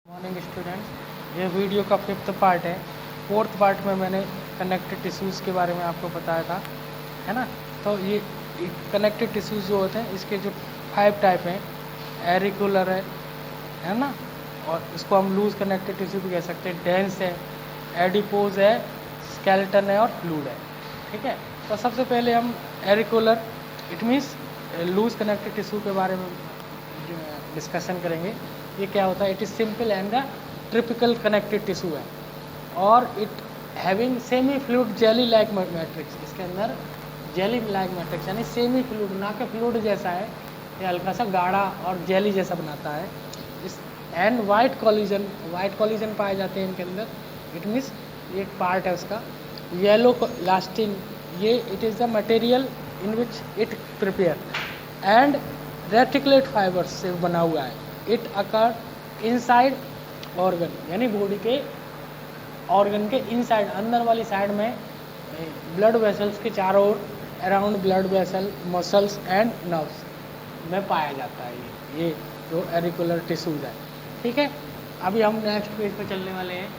Morning students, ये video का 5th part है। 4th पार्ट में मैंने कनेक्टेड टिश्यूज़ के बारे में आपको बताया था, है ना। तो ये कनेक्टेड टिश्यूज़ जो होते हैं इसके जो 5 टाइप हैं, एरिकुलर है ना, और इसको हम लूज कनेक्टेड टिश्यू भी कह सकते हैं, डेंस है, एडिपोज है, स्केलेटन है और फ्लूइड है। ठीक है, तो सबसे पहले हम एरिकुलर it means loose connected tissue के बारे में डिस्कशन करेंगे। ये क्या होता है? It is simple and the typical connected tissue है और it having semi fluid jelly like matrix. इसके अंदर जेली लाइक मैट्रिक्स यानी सेमी फ्लूइड, ना कि फ्लूइड जैसा है, ये हल्का सा गाढ़ा और जेली जैसा बनाता है। इस एंड वाइट कॉलिजन पाए जाते हैं इनके अंदर। इट मीन्स ये एक पार्ट है उसका येलो लास्टिंग। ये it is the material in which it prepare and reticulate fibres से बना हुआ है। इट अकर इनसाइड ऑर्गन यानी बॉडी के ऑर्गन के इनसाइड अंदर वाली साइड में ब्लड वेसल्स के चारों ओर around blood vessel muscles and nerves में पाया जाता है ये जो एरिकुलर टिश्यूज है। ठीक है, अभी हम नेक्स्ट पेज पे चलने वाले हैं।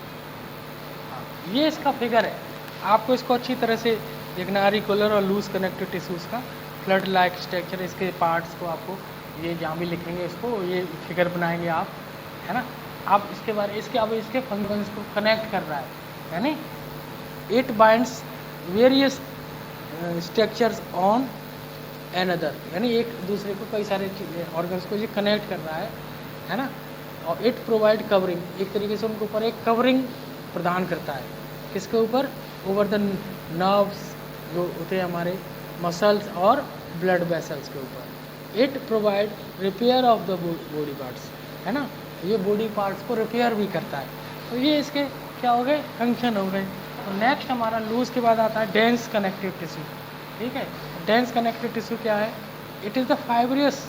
ये इसका फिगर है, आपको इसको अच्छी तरह से देखना। एरिकुलर और लूज कनेक्टेड टिश्यूज का फ्लड लाइक स्ट्रक्चर, इसके पार्ट्स को आपको ये जहाँ भी लिखेंगे इसको ये फिगर बनाएंगे आप, है ना। आप इसके बारे इसके फंक्शंस को कनेक्ट कर रहा है, यानी it binds various structures on another, यानी एक दूसरे को कई सारे ऑर्गन्स को ये कनेक्ट कर रहा है ना। और इट प्रोवाइड कवरिंग, एक तरीके से उनके ऊपर एक कवरिंग प्रदान करता है। किसके ऊपर? ओवर द नर्व्स जो होते हैं हमारे मसल्स और ब्लड वेसल्स के ऊपर। It provide repair of the body parts, है ना। ये बॉडी पार्ट्स को रिपेयर भी करता है। तो ये इसके क्या हो गए? फंक्शन हो गए। तो नेक्स्ट हमारा लूज के बाद आता है डेंस कनेक्टिव टिश्यू। ठीक है, डेंस कनेक्टिव टिश्यू क्या है? इट इज़ द फाइब्रियस,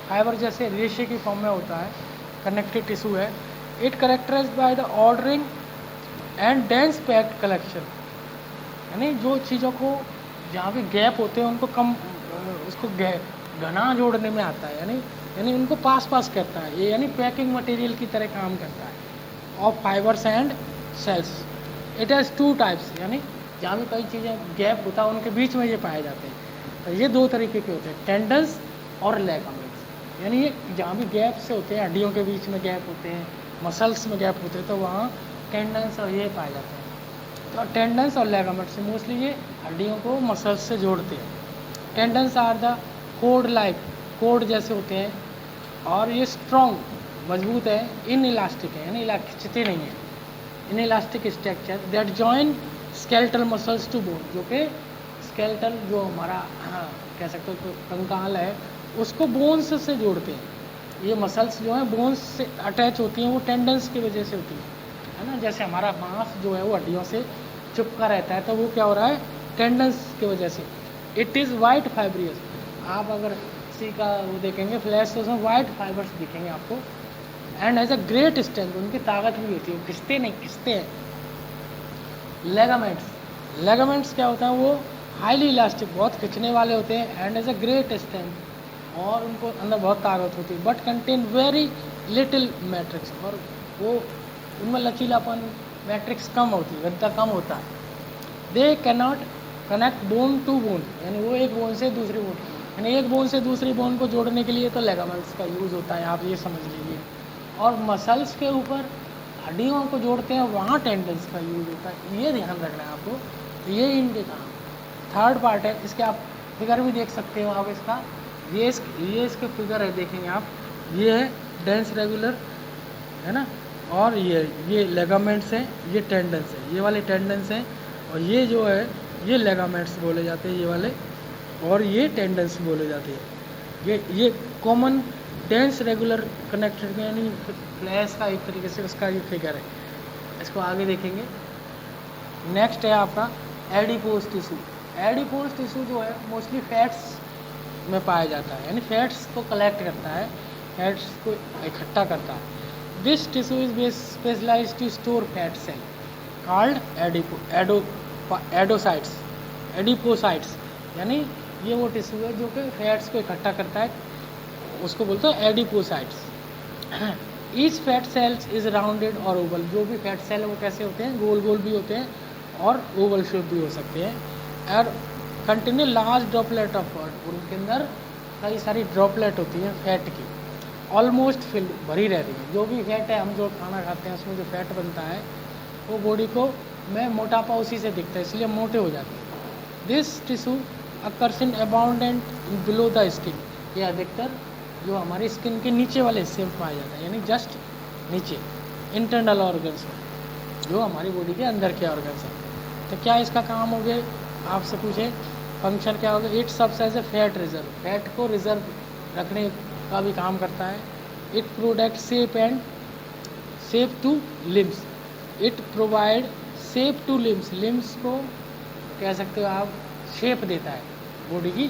फाइबर जैसे रेशे की फॉर्म में होता है, कनेक्टिव टिश्यू है। It characterised by the ordering and dense packed collection, यानी जो चीज़ों को जहाँ भी गैप होते हैं उनको कम उसको घना जोड़ने में आता है, यानी उनको पास करता है ये, यानी पैकिंग मटेरियल की तरह काम करता है। Of fibres and cells it has 2 types, यानी जहाँ भी कई चीज़ें गैप होता है उनके बीच में ये पाए जाते हैं। तो ये 2 तरीके के होते हैं, टेंडन्स और लिगामेंट्स। यानी ये जहाँ भी गैप से होते हैं, हड्डियों के बीच में गैप होते हैं, मसल्स में गैप होते हैं, तो वहाँ टेंडन्स और ये पाए जाते हैं। तो टेंडन्स और लिगामेंट्स से मोस्टली ये हड्डियों को मसल्स से जोड़ते हैं। Tendons are the cord like, cord जैसे होते हैं, और ये स्ट्रॉन्ग मजबूत है, इन इलास्टिक है, यानी खिंचते नहीं है। Inelastic structure that join skeletal muscles to bone, जो कि स्केलेटल जो हमारा कह सकते हो कंकाल है उसको बोन्स से जोड़ते हैं। ये मसल्स जो हैं बोन्स से अटैच होती हैं, वो टेंडन्स की वजह से होती है ना। जैसे हमारा मांस जो है वो हड्डियों से चिपका रहता है, तो वो क्या हो रहा है? टेंडन्स की वजह से। इट इज़ वाइट फाइब्रियस, आप अगर किसी का वो देखेंगे फ्लैश तो उसमें वाइट फाइबर्स दिखेंगे आपको। And as a great strength, उनकी ताकत भी होती है, खिंचते हैं। लेगामेंट्स क्या होता है? वो हाईली इलास्टिक, बहुत खिंचने वाले होते हैं। And as a great strength, और उनको अंदर बहुत ताकत होती है। But contain very little matrix, और वो उनमें लचीलापन मैट्रिक्स कम होती है, गद्दा कम होता है। They can not connect bone to bone, यानी वो एक बोन से दूसरी बोन, यानी एक बोन से दूसरी बोन को जोड़ने के लिए तो लेगामेंट्स का यूज़ होता है, आप ये समझ लीजिए। और मसल्स के ऊपर हड्डियों को जोड़ते हैं, वहाँ टेंडन्स का यूज़ होता है, ये ध्यान रखना है आपको। ये इनके काम। 3rd पार्ट है, इसके आप फिगर भी देख सकते हो आप इसका। ये इसके फिगर है, देखेंगे आप। ये है डेंस रेगुलर, है ना, और ये लेगामेंट्स हैं, ये टेंडन्स है, ये वाले टेंडन्स हैं, और ये जो है ये लेगामेंट्स बोले जाते हैं ये वाले, और ये टेंडन्स बोले जाते हैं। ये कॉमन डेंस रेगुलर कनेक्टेड, यानी फ्लैश का एक तरीके से उसका ये फिगर है। इसको आगे देखेंगे। नेक्स्ट है आपका एडिपोज टिश्यू। एडिपोज टिश्यू जो है मोस्टली फैट्स में पाया जाता है, यानी फैट्स को कलेक्ट करता है, फैट्स को इकट्ठा करता है। This tissue is specialised to store fat cell called adipocytes, यानी ये वो टिश्यू है जो कि फैट्स को इकट्ठा करता है, उसको बोलते हैं adipocytes. Each fat cells is rounded और ओवल, जो भी फैट सेल है वो कैसे होते हैं, गोल गोल भी होते हैं और ओवल शेप भी हो सकते हैं। और continue large droplet of fat, उनके अंदर कई सारी ड्रॉपलेट होती हैं फैट की, ऑलमोस्ट फिल्ड, भरी रहती है। जो भी फैट है, हम जो खाना खाते हैं उसमें जो फैट बनता है वो बॉडी को में मोटापा उसी से दिखता है, इसलिए मोटे हो जाते हैं। This tissue occurs in abundant below the skin, ये अधिकतर जो हमारी स्किन के नीचे वाले हिस्से में पाया जाता है, यानी जस्ट नीचे इंटरनल ऑर्गन्स में, जो हमारी बॉडी के अंदर के ऑर्गन्स हैं। तो क्या इसका काम हो गया, आपसे पूछे फंक्शन क्या होगा, it serves as a fat reserve, fat को रिजर्व रखने का भी काम करता है। It product shape to limbs, it provide shape to limbs, limbs को कह सकते हो आप, शेप देता है, बॉडी की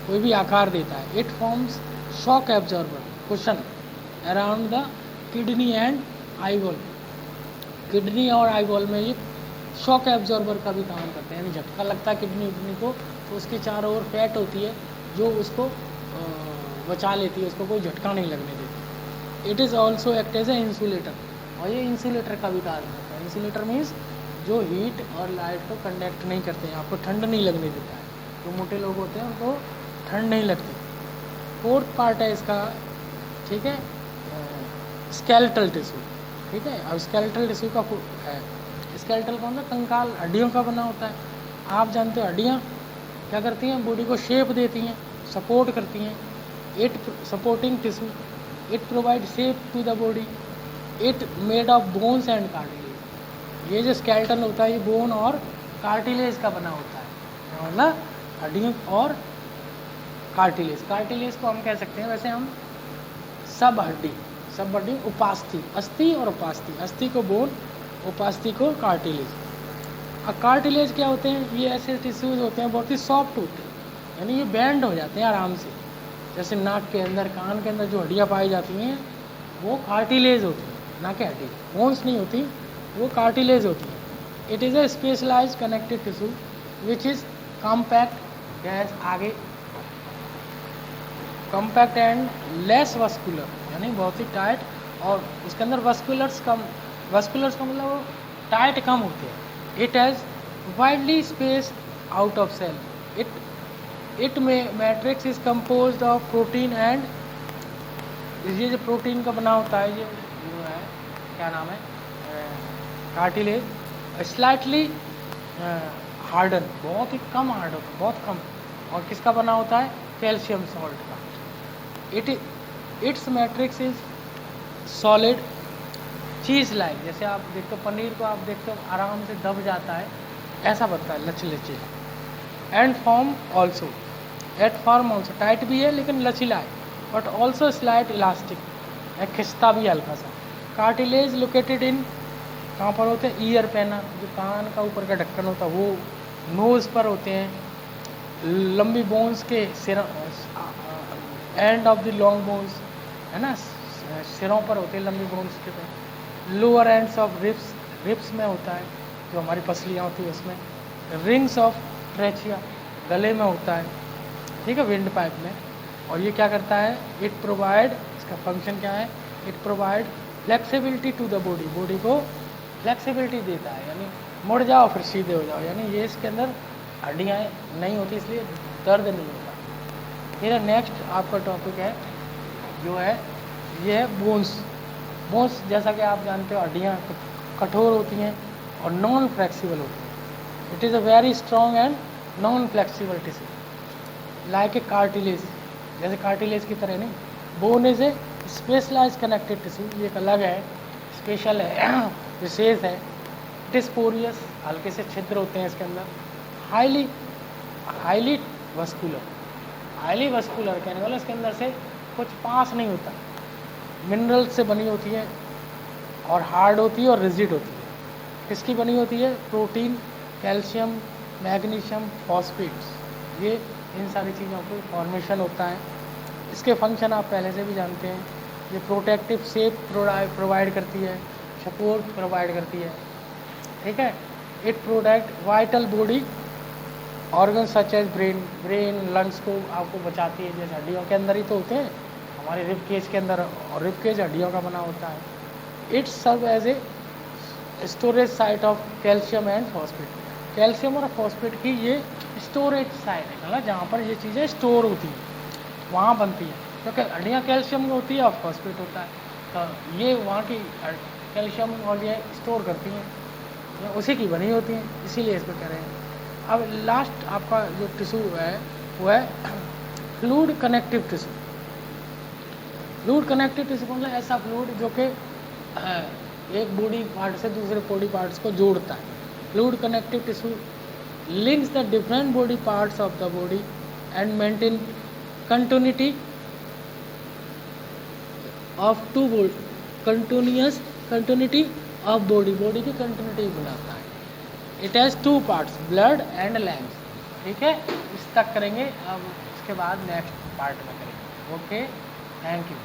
कोई भी आकार देता है। It forms shock absorber cushion around the kidney and eyeball, kidney और आईबॉल में ये शॉक एब्जॉर्बर का भी काम करते हैं, यानी झटका लगता है किडनी को तो उसके चारों ओर फैट होती है जो उसको बचा लेती है, उसको कोई झटका नहीं लगने देती। It is also act as a insulator, और ये इंसुलेटर का भी कार्य करता है। इंसुलेटर मीन्स जो हीट और लाइट को कंडक्ट नहीं करते हैं, आपको ठंड नहीं लगने देता है। जो मोटे लोग होते हैं उनको ठंड नहीं लगती। फोर्थ पार्ट है इसका, ठीक है, स्केलेटल टिश्यू, ठीक है। अब स्केलेटल टिश्यू का है, स्केलेटल कौन सा, कंकाल, हड्डियों का बना होता है। आप जानते हो हड्डियाँ क्या करती हैं, बॉडी को शेप देती हैं, सपोर्ट करती हैं। It supporting tissue, it provide shape to the body, it made of bones and cartilage. ये जो स्केलेटन होता है ये बोन और कार्टिलेज का बना होता है, मतलब हड्डियों और कार्टिलेज। कार्टिलेज को हम कह सकते हैं, वैसे हम सब हड्डी उपास्थि, अस्थि और उपास्थि, अस्थि को बोन, उपास्थि को कार्टिलेज। और कार्टिलेज क्या होते हैं, ये ऐसे टिश्यूज होते हैं बहुत ही सॉफ्ट होते हैं, यानी ये बैंड हो जाते हैं आराम से। जैसे नाक के अंदर, कान के अंदर जो हड्डियाँ पाई जाती हैं वो कार्टिलेज होती है, ना कि हड्डी, बोन्स नहीं होती, वो कार्टिलेज होती है। It is a specialised connective tissue which is compact, गैस आगे, कॉम्पैक्ट एंड लेस वस्कुलर, यानी बहुत ही टाइट, और उसके अंदर वस्कुलर्स का मतलब वो टाइट कम होते हैं। It has widely space out of cell, it में matrix is composed of protein and, ये जो प्रोटीन का बना होता है, ये जो है क्या नाम है, कार्टिलेज, स्लाइटली हार्डन, बहुत ही कम हार्ड होता है, बहुत कम। और किसका बना होता है, कैल्शियम सॉल्ट का। It's matrix is solid cheese like, जैसे आप देखते हो पनीर को, आप देखते हो आराम से दब जाता है, ऐसा बनता है लचीला। And form also, at form also tight भी है लेकिन लचीला है, बट ऑल्सो स्लाइट इलास्टिक, खिंचता भी हल्का सा। कार्टिलेज लोकेटेड इन, कहाँ पर होते हैं, ईयर पैना, जो कान का ऊपर का ढक्कन होता है वो, नोज़ पर होते हैं, लंबी बोन्स के सिर, end of the long bones, है ना, सिरों पर होते हैं लंबी बोन्स के पे। Lower ends of ribs, ribs में होता है जो हमारी पसलियाँ होती है उसमें। रिंग्स ऑफ ट्रेचिया, गले में होता है, ठीक है, विंड पाइप में। और ये क्या करता है, इट प्रोवाइड, इसका फंक्शन क्या है, it provide flexibility to the body, body को फ्लेक्सिबिलिटी देता है, यानी मुड़ जाओ फिर सीधे हो जाओ, यानी ये इसके अंदर हड्डियाँ नहीं होती इसलिए दर्द नहीं होता। फिर नेक्स्ट आपका टॉपिक है जो है, ये है बोन्स। बोन्स जैसा कि आप जानते हो हड्डियाँ कठोर होती हैं और नॉन फ्लेक्सिबल होती हैं। It is a very strong and non flexible tissue like a cartilage, जैसे कार्टिलेज की तरह नहीं। Bone is a specialise connected tissue, ये एक अलग है, स्पेशल है, विशेष है। इट इज पोरियस, हल्के से छिद्र होते हैं इसके अंदर। हाईली वस्कुलर, हाईली वस्कुलर कहने वाला इसके अंदर से कुछ पास नहीं होता, मिनरल से बनी होती है और हार्ड होती है और रिजिड होती है। किसकी बनी होती है, प्रोटीन, कैल्शियम, मैग्नीशियम, फॉस्फेट्स, ये इन सारी चीज़ों को फॉर्मेशन होता है। इसके फंक्शन आप पहले से भी जानते हैं, ये प्रोटेक्टिव शेप प्रोवाइड करती है, सपोर्ट प्रोवाइड करती है, ठीक है। It protect vital body organ such as brain, lungs को आपको बचाती है, जैसे हड्डियों के अंदर ही तो होते हैं, हमारे रिब केज के अंदर, और रिब केज हड्डियों का बना होता है। It serve as a storage site of calcium and phosphate. Calcium और फॉस्फेट की ये स्टोरेज साइट है, मतलब जहाँ पर ये चीज़ें स्टोर होती हैं वहाँ बनती हैं, क्योंकि हड्डियाँ कैल्शियम की होती है और फॉस्फेट होता है, तो ये वहाँ की कैल्शियम और ये स्टोर करती हैं, ये उसी की बनी होती हैं, इसीलिए इसको कह रहे हैं। अब लास्ट आपका जो टिश्यू है वो है fluid connective tissue. Fluid connective tissue मतलब ऐसा फ्लूइड जो कि एक बॉडी पार्ट से दूसरे बॉडी पार्ट्स को जोड़ता है। Fluid connective tissue links the different body parts of the body and maintain continuity of to continuity of body की कंटिन्यूटी बनाता है। It has two parts, blood and lungs. ठीक है, इस तक करेंगे, अब इसके बाद नेक्स्ट पार्ट में करेंगे। Okay, thank you.